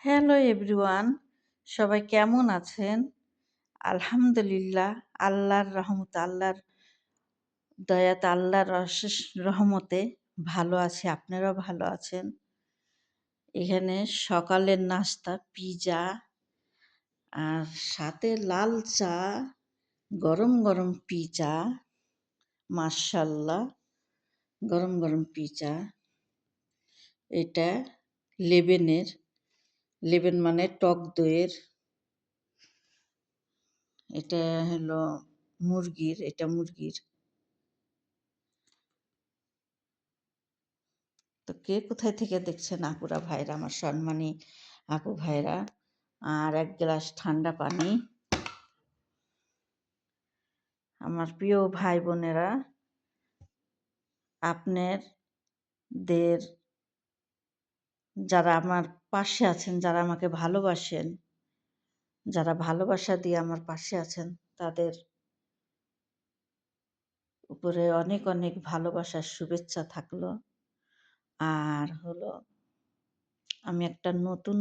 Hello everyone, সবাই কেমন আছেন? আলহামদুলিল্লাহ, আল্লাহর রহমতে, আল্লাহর দয়াতে, আল্লাহর অশেষ রহমতে ভালো আছি। আপনারাও ভালো আছেন। এখানে সকালের নাস্তা পিজা আর সাথে লাল চা, গরম গরম পিজা, মাশাল্লাহ, গরম গরম পিজা। এটা লেবেনের, লেবেন মানে টক দইয়ের। এটা হলো মুরগির, এটা মুরগির। তো কে কোথায় থেকে দেখছেন আপুরা ভাইরা, আমার সম্মানী আপু ভাইরা। আর এক গ্লাস ঠান্ডা পানি। আমার প্রিয় ভাই বোনেরা, আপনাদের যারা আমার পাশে আছেন, যারা আমাকে ভালোবাসেন, যারা ভালোবাসা দিয়ে আমার পাশে আছেন, তাদের উপরে অনেক অনেক ভালোবাসার শুভেচ্ছা থাকলো। আর হলো, আমি একটা নতুন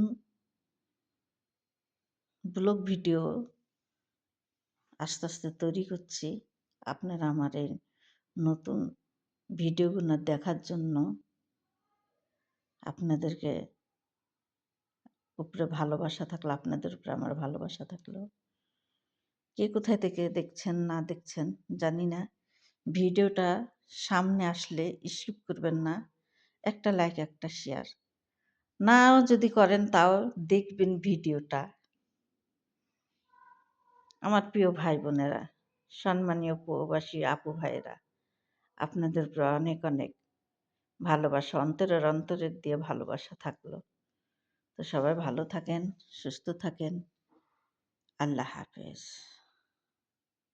ব্লগ ভিডিও আস্তে আস্তে তৈরি করছি। আপনারা আমার এই নতুন ভিডিওগুলো দেখার জন্য আপনাদেরকে উপরে ভালোবাসা থাকলো, আপনাদের উপরে আমার ভালোবাসা থাকলো। কে কোথায় থেকে দেখছেন না দেখছেন জানি না। ভিডিওটা সামনে আসলে স্কিপ করবেন না। একটা লাইক, একটা শেয়ার, নাও যদি করেন তাও দেখবেন ভিডিওটা। আমার প্রিয় ভাই বোনেরা, সম্মানীয় প্রবাসী আপু ভাইয়েরা, আপনাদের উপরে অনেক অনেক ভালোবাসা, অন্তরের অন্তরের দিয়ে ভালোবাসা থাকলো। তো সবাই ভালো থাকেন, সুস্থ থাকেন। আল্লাহ হাফেজ।